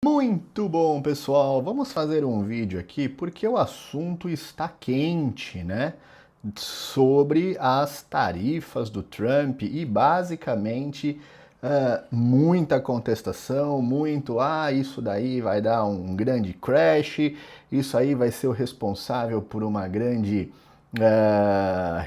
Muito bom, pessoal. Vamos fazer um vídeo aqui porque o assunto está quente, né? Sobre as tarifas do Trump e basicamente muita contestação, isso daí vai dar um grande crash, isso aí vai ser o responsável por uma grande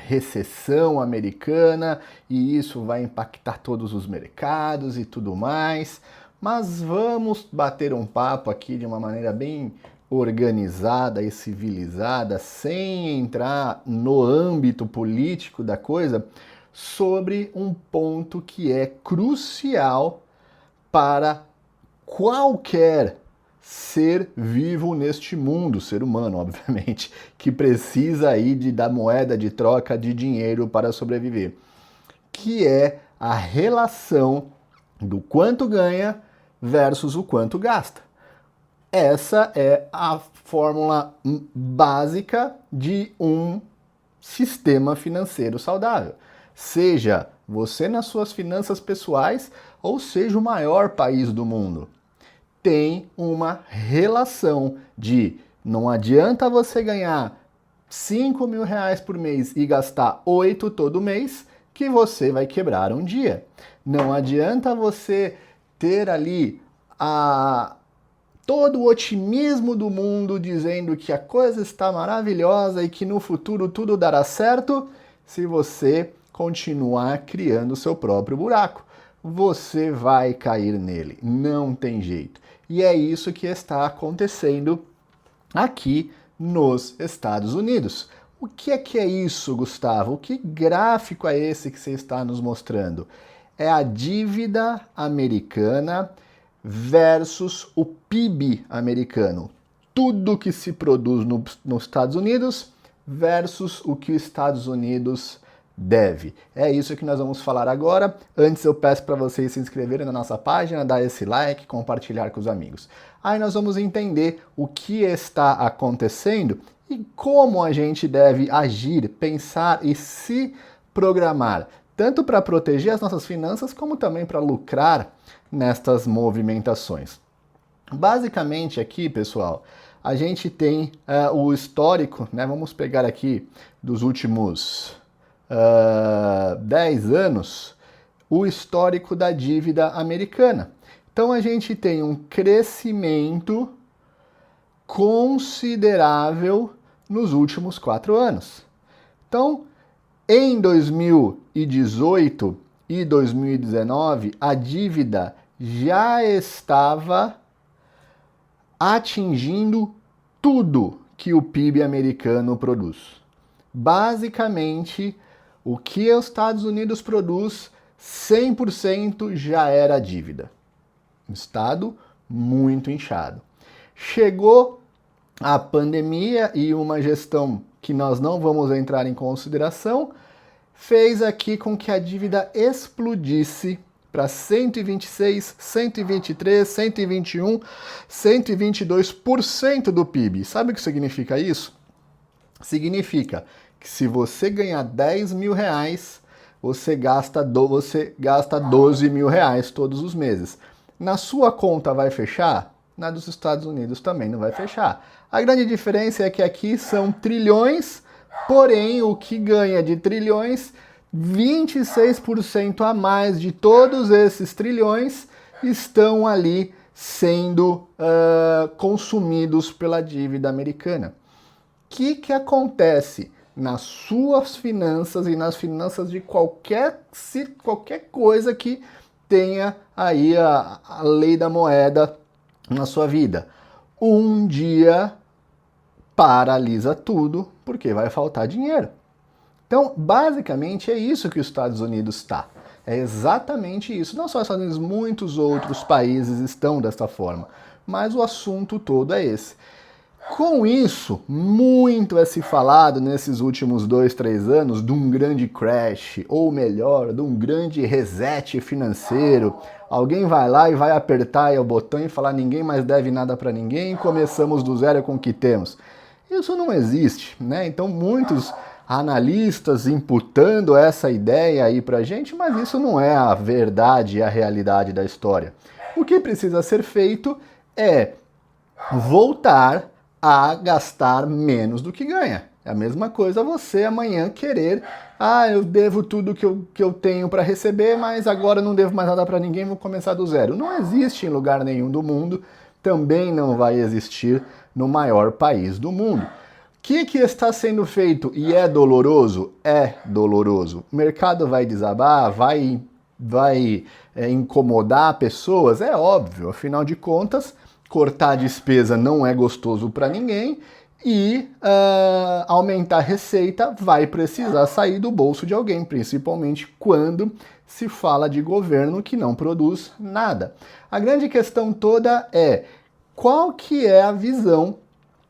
recessão americana e isso vai impactar todos os mercados e tudo mais. Mas vamos bater um papo aqui de uma maneira bem organizada e civilizada, sem entrar no âmbito político da coisa, sobre um ponto que é crucial para qualquer ser vivo neste mundo, ser humano, obviamente, que precisa aí da moeda de troca de dinheiro para sobreviver, que é a relação do quanto ganha versus o quanto gasta. Essa é a fórmula básica de um sistema financeiro saudável. Seja você nas suas finanças pessoais ou seja o maior país do mundo. Tem uma relação de não adianta você ganhar 5 mil reais por mês e gastar 8 todo mês que você vai quebrar um dia. Não adianta você ter ali todo o otimismo do mundo dizendo que a coisa está maravilhosa e que no futuro tudo dará certo se você continuar criando o seu próprio buraco. Você vai cair nele, não tem jeito. E é isso que está acontecendo aqui nos Estados Unidos. O que é isso, Gustavo? Que gráfico é esse que você está nos mostrando? É a dívida americana versus o PIB americano. Tudo que se produz nos Estados Unidos versus o que os Estados Unidos deve. É isso que nós vamos falar agora. Antes eu peço para vocês se inscreverem na nossa página, dar esse like, compartilhar com os amigos. Aí nós vamos entender o que está acontecendo e como a gente deve agir, pensar e se programar, tanto para proteger as nossas finanças como também para lucrar nestas movimentações. Basicamente aqui, pessoal, a gente tem o histórico, né? Vamos pegar aqui dos últimos 10 anos, o histórico da dívida americana. Então a gente tem um crescimento considerável nos últimos 4 anos. Então, em 2018 e 2019, a dívida já estava atingindo tudo que o PIB americano produz. Basicamente, o que os Estados Unidos produz, 100% já era dívida. Estado muito inchado. Chegou a pandemia e uma gestão que nós não vamos entrar em consideração, fez aqui com que a dívida explodisse para 126, 123, 121, 122% do PIB. Sabe o que significa isso? Significa que se você ganhar 10 mil reais, você gasta 12 mil reais todos os meses. Na sua conta vai fechar? Na dos Estados Unidos também não vai fechar. A grande diferença é que aqui são trilhões, porém o que ganha de trilhões, 26% a mais de todos esses trilhões estão ali sendo consumidos pela dívida americana. O que acontece nas suas finanças e nas finanças de qualquer coisa que tenha aí a lei da moeda na sua vida? Um dia paralisa tudo porque vai faltar dinheiro. Então, basicamente é isso que os Estados Unidos está. É exatamente isso. Não só os Estados Unidos, muitos outros países estão desta forma. Mas o assunto todo é esse. Com isso, muito é se falado nesses últimos 2, 3 anos de um grande crash, ou melhor, de um grande reset financeiro. Alguém vai lá e vai apertar o botão e falar ninguém mais deve nada para ninguém, começamos do zero com o que temos. Isso não existe, né? Então muitos analistas imputando essa ideia aí pra gente, mas isso não é a verdade e a realidade da história. O que precisa ser feito é voltar a gastar menos do que ganha. É a mesma coisa você amanhã querer, eu devo tudo que eu tenho para receber, mas agora não devo mais nada para ninguém, vou começar do zero. Não existe em lugar nenhum do mundo, também não vai existir no maior país do mundo. O que está sendo feito e é doloroso? É doloroso. O mercado vai desabar, vai incomodar pessoas? É óbvio, afinal de contas, cortar a despesa não é gostoso para ninguém e aumentar a receita vai precisar sair do bolso de alguém, principalmente quando se fala de governo que não produz nada. A grande questão toda é qual que é a visão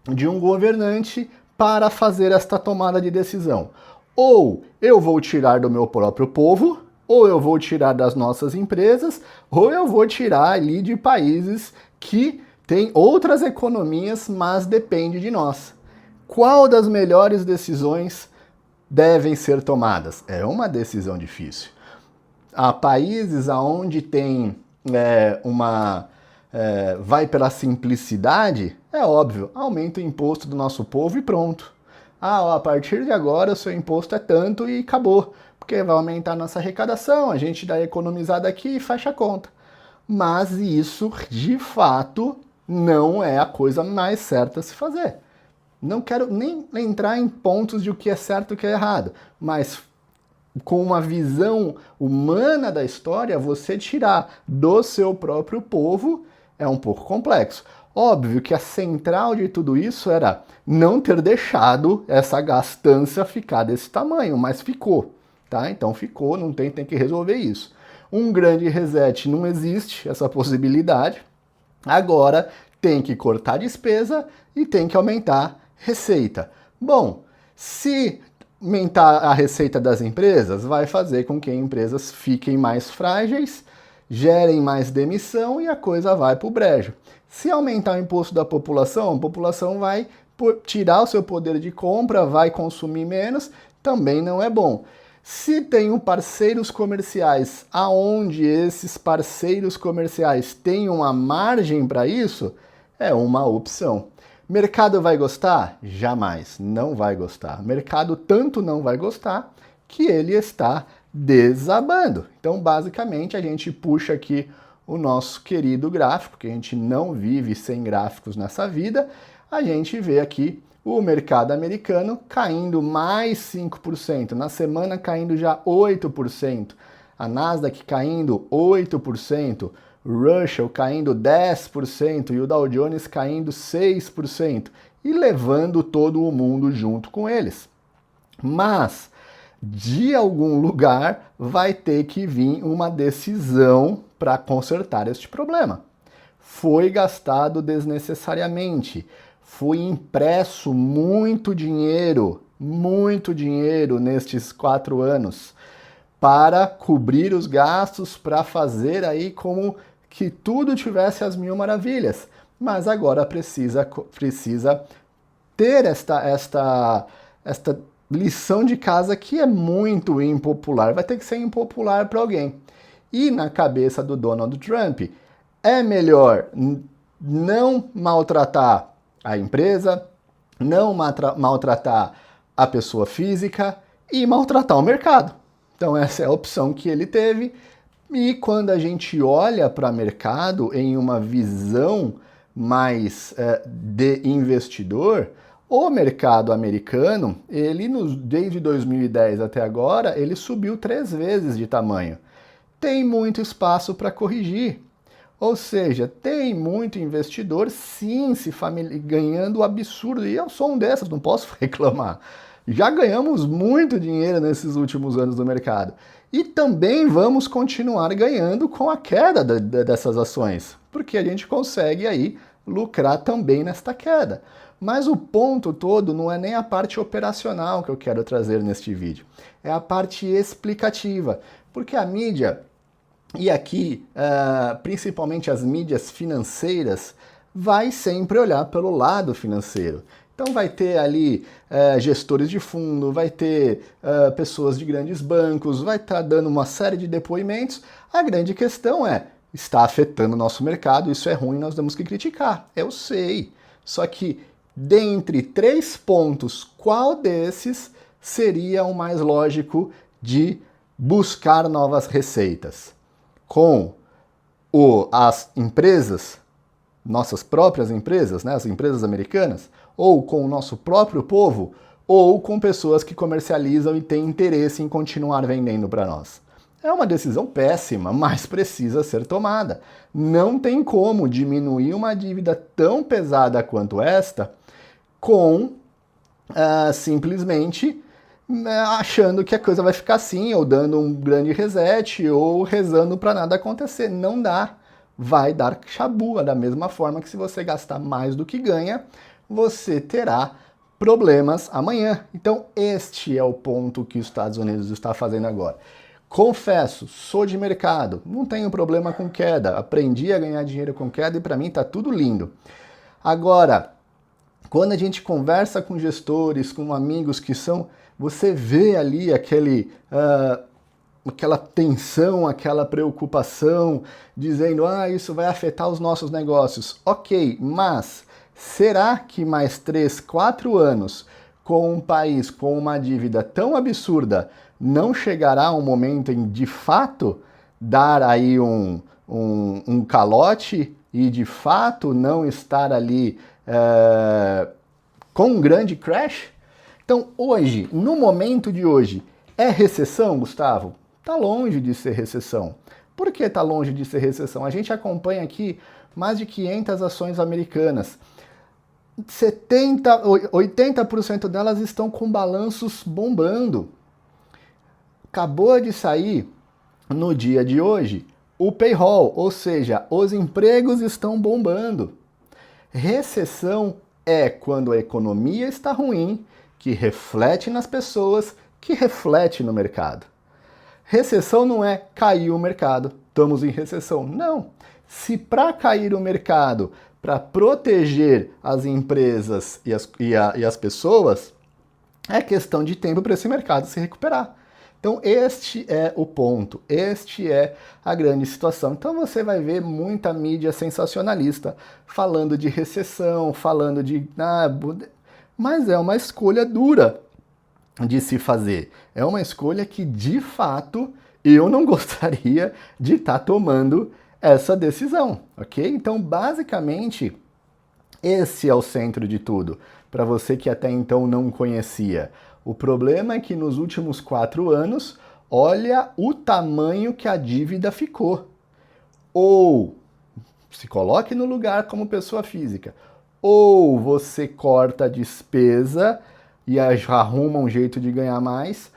de um governante para fazer esta tomada de decisão. Ou eu vou tirar do meu próprio povo, ou eu vou tirar das nossas empresas, ou eu vou tirar ali de países que têm outras economias, mas depende de nós. Qual das melhores decisões devem ser tomadas? É uma decisão difícil. Há países onde tem vai pela simplicidade, é óbvio, aumenta o imposto do nosso povo e pronto. A partir de agora o seu imposto é tanto e acabou, porque vai aumentar a nossa arrecadação, a gente dá economizada aqui e fecha a conta. Mas isso, de fato, não é a coisa mais certa a se fazer. Não quero nem entrar em pontos de o que é certo e o que é errado, mas com uma visão humana da história, você tirar do seu próprio povo é um pouco complexo. Óbvio que a central de tudo isso era não ter deixado essa gastança ficar desse tamanho, mas ficou, tá? Então ficou, não tem que resolver isso. Um grande reset não existe, essa possibilidade. Agora tem que cortar despesa e tem que aumentar receita. Bom, se aumentar a receita das empresas, vai fazer com que as empresas fiquem mais frágeis, gerem mais demissão e a coisa vai para o brejo. Se aumentar o imposto da população, a população vai tirar o seu poder de compra, vai consumir menos, também não é bom. Se tem parceiros comerciais, aonde esses parceiros comerciais têm uma margem para isso, é uma opção. Mercado vai gostar? Jamais, não vai gostar. Mercado tanto não vai gostar que ele está desabando. Então, basicamente, a gente puxa aqui o nosso querido gráfico, que a gente não vive sem gráficos nessa vida. A gente vê aqui o mercado americano caindo mais 5%, na semana caindo já 8%, a Nasdaq caindo 8%, Russell caindo 10% e o Dow Jones caindo 6% e levando todo o mundo junto com eles. Mas de algum lugar vai ter que vir uma decisão para consertar este problema. Foi gastado desnecessariamente, foi impresso muito dinheiro nestes 4 anos para cobrir os gastos, para fazer aí como que tudo tivesse as mil maravilhas. Mas agora precisa ter esta lição de casa que é muito impopular. Vai ter que ser impopular para alguém. E na cabeça do Donald Trump, é melhor não maltratar a empresa, não maltratar a pessoa física e maltratar o mercado. Então essa é a opção que ele teve. E quando a gente olha para o mercado em uma visão mais de investidor, o mercado americano, ele desde 2010 até agora, ele subiu 3 vezes de tamanho. Tem muito espaço para corrigir. Ou seja, tem muito investidor, sim, ganhando absurdo. E eu sou um dessas, não posso reclamar. Já ganhamos muito dinheiro nesses últimos anos no mercado. E também vamos continuar ganhando com a queda dessas ações, porque a gente consegue aí lucrar também nesta queda. Mas o ponto todo não é nem a parte operacional que eu quero trazer neste vídeo, é a parte explicativa, porque a mídia, e aqui principalmente as mídias financeiras, vai sempre olhar pelo lado financeiro. Então vai ter ali gestores de fundo, vai ter pessoas de grandes bancos, vai estar dando uma série de depoimentos. A grande questão é, está afetando o nosso mercado, isso é ruim, nós temos que criticar. Eu sei. Só que, dentre 3 pontos, qual desses seria o mais lógico de buscar novas receitas? Com as empresas, nossas próprias empresas, né, as empresas americanas, ou com o nosso próprio povo, ou com pessoas que comercializam e têm interesse em continuar vendendo para nós. É uma decisão péssima, mas precisa ser tomada. Não tem como diminuir uma dívida tão pesada quanto esta com simplesmente achando que a coisa vai ficar assim, ou dando um grande reset, ou rezando para nada acontecer. Não dá. Vai dar chabua, da mesma forma que se você gastar mais do que ganha, você terá problemas amanhã. Então, este é o ponto que os Estados Unidos está fazendo agora. Confesso, sou de mercado, não tenho problema com queda, aprendi a ganhar dinheiro com queda e para mim tá tudo lindo. Agora, quando a gente conversa com gestores, com amigos que são, você vê ali aquela tensão, aquela preocupação, dizendo, isso vai afetar os nossos negócios. Ok, mas será que mais 3, 4 anos com um país com uma dívida tão absurda não chegará um momento em, de fato, dar aí um calote e, de fato, não estar ali com um grande crash? Então, hoje, no momento de hoje, é recessão, Gustavo? Está longe de ser recessão. Por que está longe de ser recessão? A gente acompanha aqui mais de 500 ações americanas. 80% delas estão com balanços bombando. Acabou de sair, no dia de hoje, o payroll, ou seja, os empregos estão bombando. Recessão é quando a economia está ruim, que reflete nas pessoas, que reflete no mercado. Recessão não é cair o mercado, estamos em recessão. Não. Se para cair o mercado, para proteger as empresas e as pessoas, é questão de tempo para esse mercado se recuperar. Então, este é o ponto, este é a grande situação. Então, você vai ver muita mídia sensacionalista falando de recessão, falando de... mas é uma escolha dura de se fazer. É uma escolha que, de fato, eu não gostaria de estar tomando essa decisão, ok? Então, basicamente, esse é o centro de tudo, para você que até então não conhecia. O problema é que nos últimos 4 anos, olha o tamanho que a dívida ficou. Ou se coloque no lugar como pessoa física. Ou você corta a despesa e arruma um jeito de ganhar mais,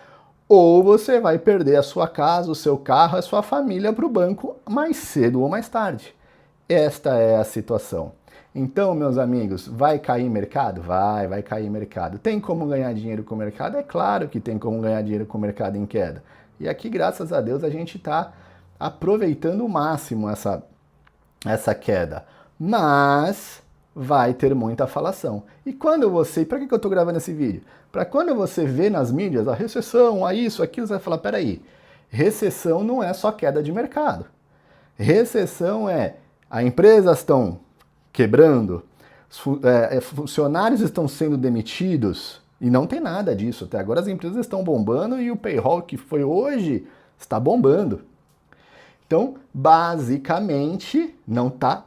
ou você vai perder a sua casa, o seu carro, a sua família para o banco mais cedo ou mais tarde. Esta é a situação. Então, meus amigos, vai cair mercado? Vai cair mercado. Tem como ganhar dinheiro com o mercado? É claro que tem como ganhar dinheiro com o mercado em queda. E aqui, graças a Deus, a gente está aproveitando o máximo essa queda. Mas vai ter muita falação. E quando você... Para que eu estou gravando esse vídeo? Para quando você vê nas mídias a recessão, a isso, aquilo, você vai falar, peraí, recessão não é só queda de mercado. Recessão é... As empresas estão quebrando, funcionários estão sendo demitidos, e não tem nada disso. Até agora as empresas estão bombando e o payroll que foi hoje está bombando. Então, basicamente,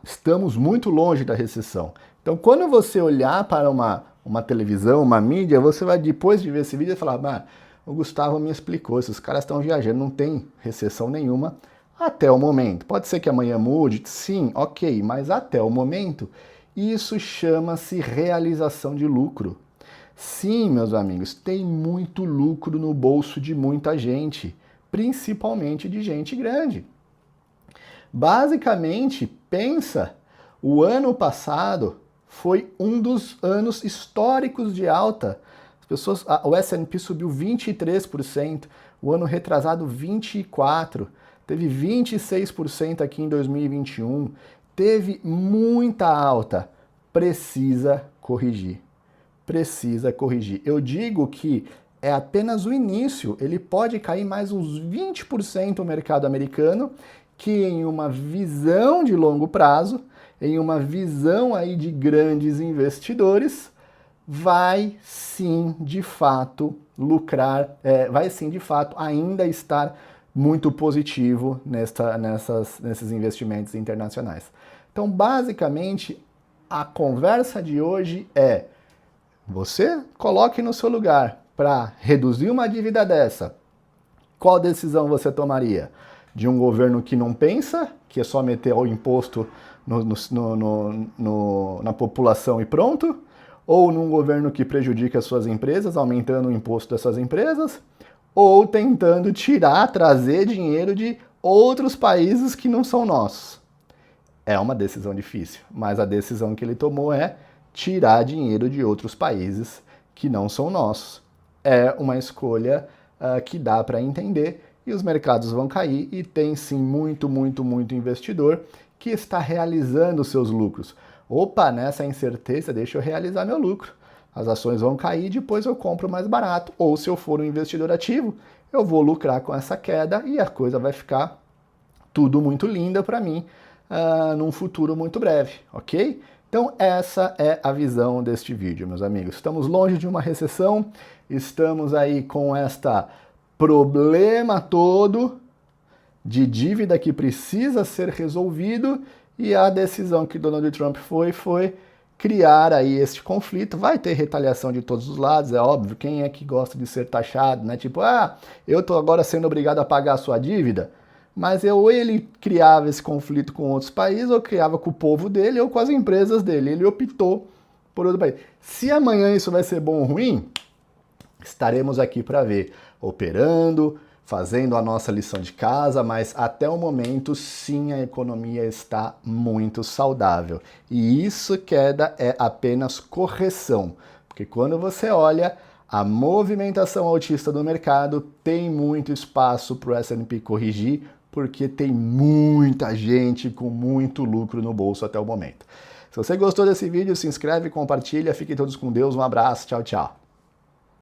estamos muito longe da recessão. Então, quando você olhar para uma televisão, uma mídia, você vai, depois de ver esse vídeo, falar, o Gustavo me explicou, esses caras estão viajando, não tem recessão nenhuma até o momento. Pode ser que amanhã mude, sim, ok, mas até o momento, isso chama-se realização de lucro. Sim, meus amigos, tem muito lucro no bolso de muita gente, principalmente de gente grande. Basicamente, pensa, o ano passado foi um dos anos históricos de alta. O S&P subiu 23%, o ano retrasado 24%, teve 26% aqui em 2021, teve muita alta. Precisa corrigir. Precisa corrigir. Eu digo que é apenas o início, ele pode cair mais uns 20% o mercado americano que em uma visão de longo prazo, em uma visão aí de grandes investidores, vai sim de fato lucrar, vai sim de fato ainda estar muito positivo nesses investimentos internacionais. Então, basicamente, a conversa de hoje é: você coloque no seu lugar para reduzir uma dívida dessa. Qual decisão você tomaria? De um governo que não pensa, que é só meter o imposto na população e pronto? Ou num governo que prejudica as suas empresas, aumentando o imposto dessas empresas? Ou tentando trazer dinheiro de outros países que não são nossos? É uma decisão difícil, mas a decisão que ele tomou é tirar dinheiro de outros países que não são nossos. É uma escolha que dá para entender, e os mercados vão cair, e tem sim muito investidor que está realizando seus lucros. Opa, nessa incerteza, deixa eu realizar meu lucro. As ações vão cair, depois eu compro mais barato. Ou se eu for um investidor ativo, eu vou lucrar com essa queda e a coisa vai ficar tudo muito linda para mim num futuro muito breve, ok? Então essa é a visão deste vídeo, meus amigos. Estamos longe de uma recessão, estamos aí com esta problema todo de dívida que precisa ser resolvido, e a decisão que Donald Trump foi criar aí este conflito. Vai ter retaliação de todos os lados, é óbvio. Quem é que gosta de ser taxado, né? Tipo, eu tô agora sendo obrigado a pagar a sua dívida. Mas ou ele criava esse conflito com outros países, ou criava com o povo dele, ou com as empresas dele. Ele optou por outro país. Se amanhã isso vai ser bom ou ruim, estaremos aqui para ver, operando, fazendo a nossa lição de casa, mas até o momento, sim, a economia está muito saudável. E isso, queda, é apenas correção. Porque quando você olha a movimentação altista do mercado, tem muito espaço para o S&P corrigir, porque tem muita gente com muito lucro no bolso até o momento. Se você gostou desse vídeo, se inscreve, compartilha, fiquem todos com Deus, um abraço, tchau, tchau.